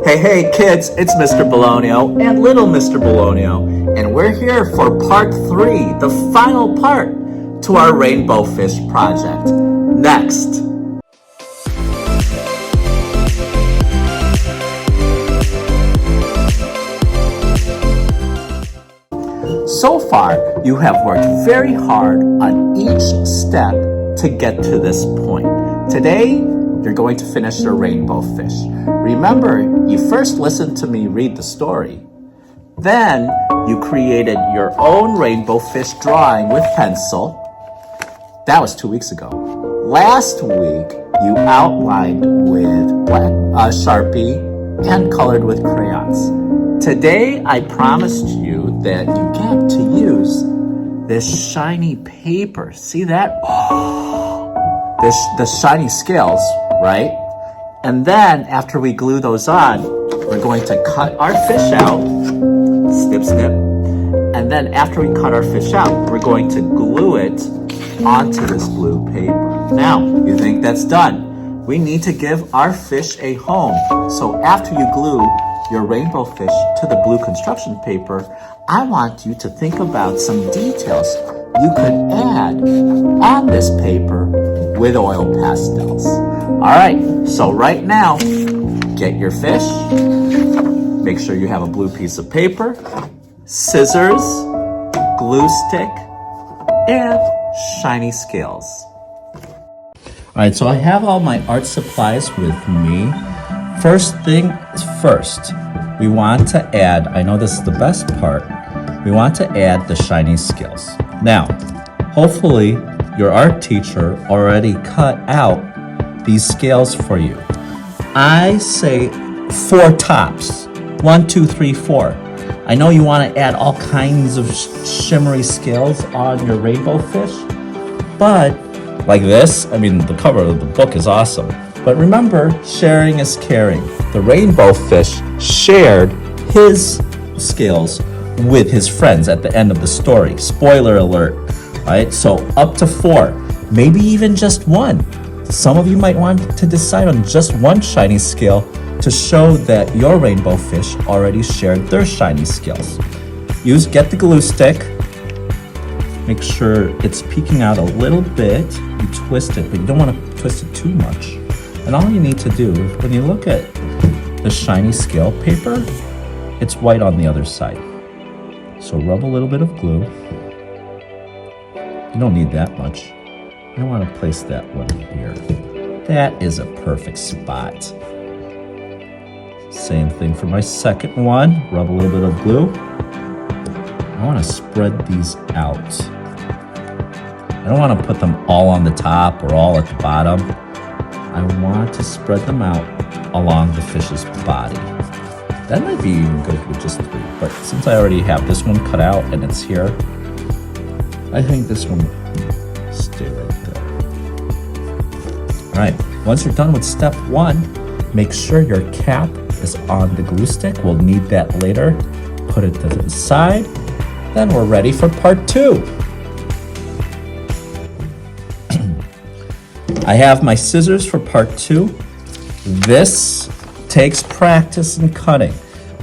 Hey kids, it's Mr. Bologno and little Mr. Bologno, and we're here for part 3, the final part to our rainbow fish project. Next. So far, you have worked very hard on each step to get to this point. Today, you're going to finish your rainbow fish. Remember, you first listened to me read the story. Then, you created your own rainbow fish drawing with pencil. That was 2 weeks ago. Last week, you outlined with Sharpie and colored with crayons. Today, I promised you that you get to use this shiny paper. See that? The shiny scales, right? And then after we glue those on, we're going to cut our fish out, snip, snip. And then after we cut our fish out, we're going to glue it onto this blue paper. Now, you think that's done? We need to give our fish a home. So after you glue your rainbow fish to the blue construction paper, I want you to think about some details you could add on this paper with oil pastels. All right, so right now, get your fish. Make sure you have a blue piece of paper, scissors, glue stick, and shiny scales. All right, so I have all my art supplies with me. First thing is first, we want to add, I know this is the best part, we want to add the shiny scales. Now, hopefully your art teacher already cut out these scales for you. I say 4 tops, 1, 2, 3, 4. I know you want to add all kinds of shimmery scales on your rainbow fish, but like this, I mean, the cover of the book is awesome. But remember, sharing is caring. The rainbow fish shared his scales with his friends at the end of the story. Spoiler alert, right? So up to 4, maybe even just 1. Some of you might want to decide on just 1 shiny scale to show that your rainbow fish already shared their shiny scales. Get the glue stick. Make sure it's peeking out a little bit. You twist it, but you don't want to twist it too much. And all you need to do, when you look at the shiny scale paper, it's white on the other side. So rub a little bit of glue. You don't need that much. I want to place that one here. That is a perfect spot. Same thing for my second one. Rub a little bit of glue. I want to spread these out. I don't want to put them all on the top or all at the bottom. I want to spread them out along the fish's body. That might be even good with just 3, but since I already have this one cut out and it's here, I think this one will stay right there. All right, once you're done with step 1, make sure your cap is on the glue stick. We'll need that later. Put it to the side. Then we're ready for part 2. I have my scissors for part 2. This takes practice in cutting.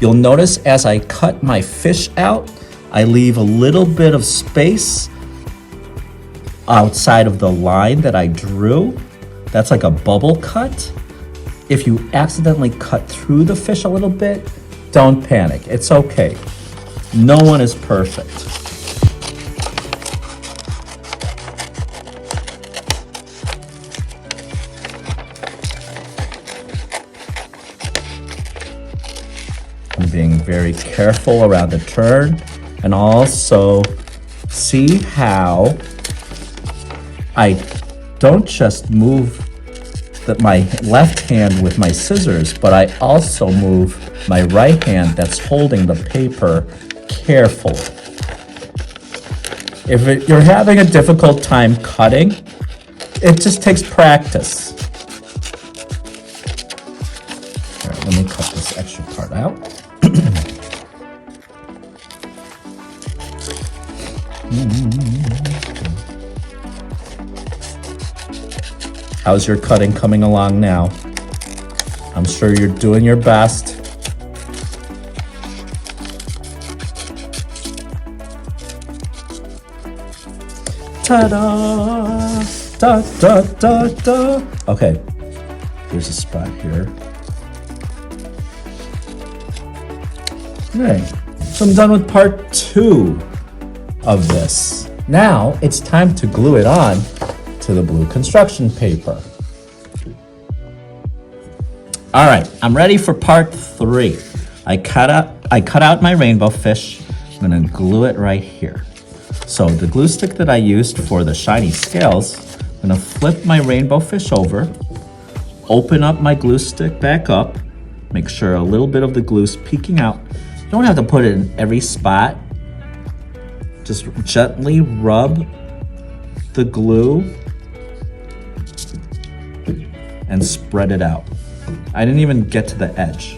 You'll notice as I cut my fish out, I leave a little bit of space outside of the line that I drew. That's like a bubble cut. If you accidentally cut through the fish a little bit, don't panic. It's okay. No one is perfect. I'm being very careful around the turn, and also see how I don't just move my left hand with my scissors, but I also move my right hand that's holding the paper carefully. If you're having a difficult time cutting, it just takes practice. All right, let me cut this extra part out. How's your cutting coming along now? I'm sure you're doing your best. Ta-da! Da, da, da, da. Okay, here's a spot here. Okay, so I'm done with part 2 of this. Now it's time to glue it on to the blue construction paper. All right, I'm ready for part 3. I cut out my rainbow fish. I'm gonna glue it right here. So the glue stick that I used for the shiny scales, I'm gonna flip my rainbow fish over, open up my glue stick back up, make sure a little bit of the glue's peeking out. You don't have to put it in every spot. Just gently rub the glue and spread it out. I didn't even get to the edge.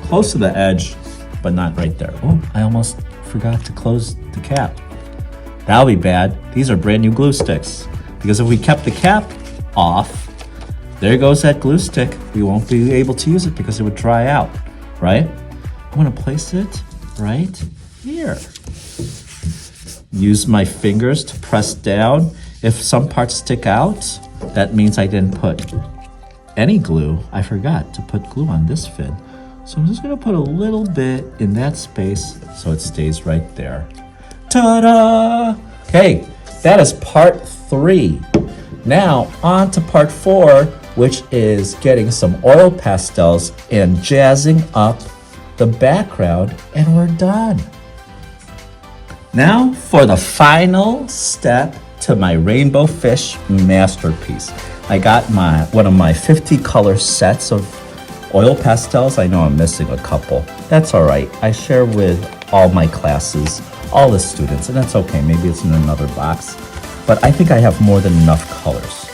Close to the edge, but not right there. Oh, I almost forgot to close the cap. That'll be bad. These are brand new glue sticks. Because if we kept the cap off, there goes that glue stick. We won't be able to use it because it would dry out, right? I'm gonna place it right here. Use my fingers to press down. If some parts stick out, that means I didn't put any glue. I forgot to put glue on this fin. So I'm just gonna put a little bit in that space so it stays right there. Ta-da! Okay, that is part 3. Now on to part 4, which is getting some oil pastels and jazzing up the background, and we're done. Now for the final step to my rainbow fish masterpiece. I got one of my 50 color sets of oil pastels. I know I'm missing a couple. That's all right. I share with all my classes, all the students, and that's okay. Maybe it's in another box, but I think I have more than enough colors.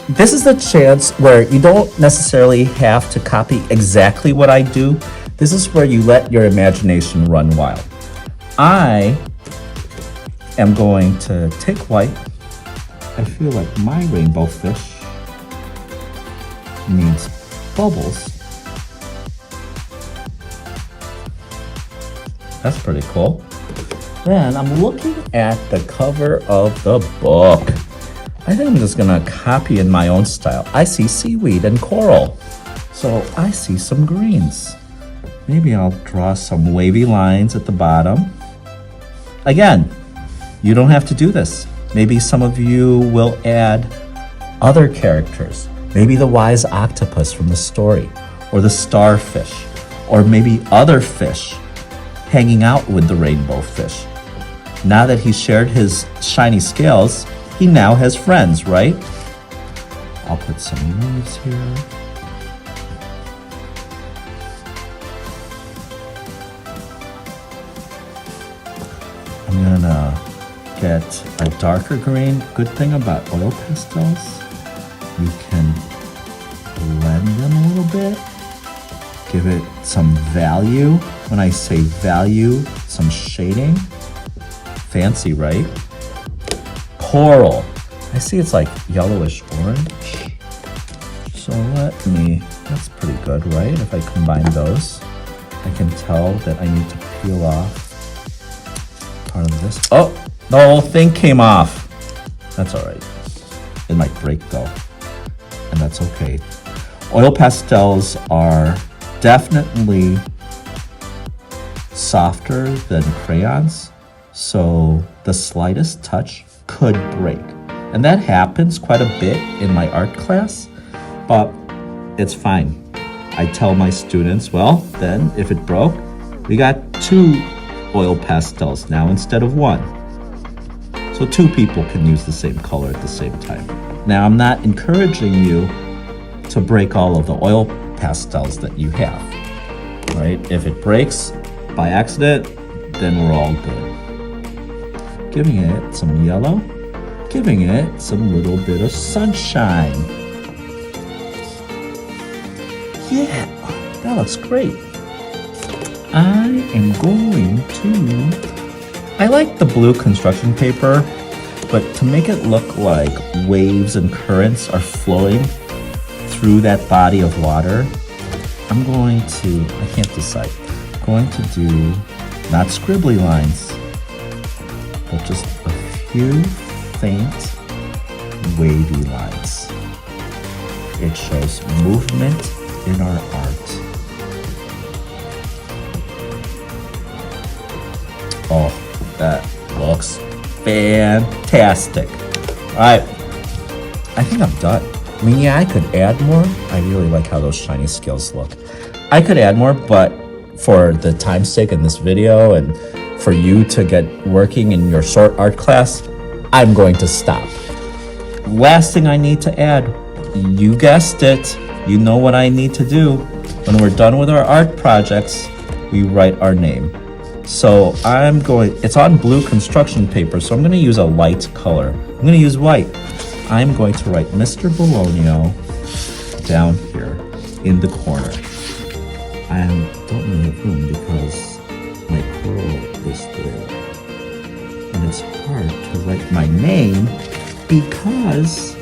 This is the chance where you don't necessarily have to copy exactly what I do. This is where you let your imagination run wild. I am going to take white. I feel like my rainbow fish needs bubbles. That's pretty cool. Then I'm looking at the cover of the book. I think I'm just gonna copy in my own style. I see seaweed and coral. So I see some greens. Maybe I'll draw some wavy lines at the bottom. Again, you don't have to do this. Maybe some of you will add other characters. Maybe the wise octopus from the story, or the starfish, or maybe other fish hanging out with the rainbow fish. Now that he shared his shiny scales, he now has friends, right? I'll put some leaves here. I'm gonna get a darker green. Good thing about oil pastels, you can blend them a little bit, give it some value. When I say value, some shading. Fancy, right? Coral. I see it's like yellowish orange. So that's pretty good, right? If I combine those, I can tell that I need to peel off part of this. Oh, the whole thing came off. That's all right. It might break though, and that's okay. Oil pastels are definitely softer than crayons, so the slightest touch could break. And that happens quite a bit in my art class, but it's fine. I tell my students, well, then if it broke, we got 2 oil pastels now instead of 1. So 2 people can use the same color at the same time. Now, I'm not encouraging you to break all of the oil pastels that you have, right? If it breaks by accident, then we're all good. Giving it some yellow, giving it some little bit of sunshine. Yeah, that looks great. I am going to... I like the blue construction paper, but to make it look like waves and currents are flowing through that body of water, I'm going to, I can't decide, I'm going to do not scribbly lines, but just a few faint, wavy lines. It shows movement in our art. Oh, that looks fantastic. All right, I think I'm done. I mean, yeah, I could add more. I really like how those shiny scales look. I could add more, but for the time's sake in this video and for you to get working in your short art class, I'm going to stop. Last thing I need to add, you guessed it, you know what I need to do. When we're done with our art projects, we write our name. So it's on blue construction paper, so I'm gonna use a light color. I'm gonna use white. I'm going to write Mr. Bologno down here in the corner. I don't really have room because my curl is there. And it's hard to write my name because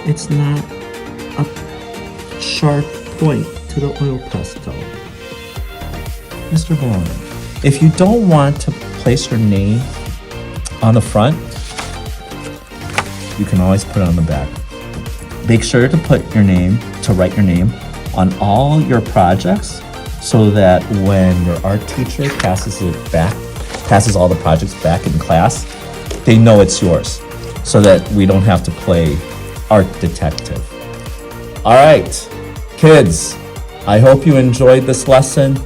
it's not a sharp point to the oil pastel. Mr. Bologno. If you don't want to place your name on the front, you can always put it on the back. Make sure to write your name on all your projects so that when your art teacher passes all the projects back in class, they know it's yours so that we don't have to play art detective. All right, kids, I hope you enjoyed this lesson.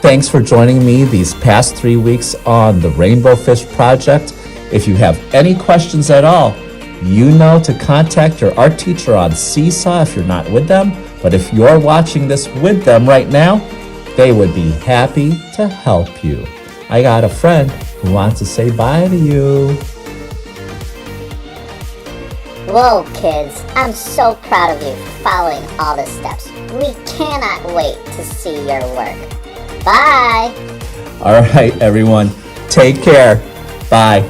Thanks for joining me these past 3 weeks on the Rainbow Fish Project. If you have any questions at all, you know to contact your art teacher on Seesaw if you're not with them. But if you're watching this with them right now, they would be happy to help you. I got a friend who wants to say bye to you. Whoa, kids, I'm so proud of you for following all the steps. We cannot wait to see your work. Bye. All right, everyone, take care. Bye.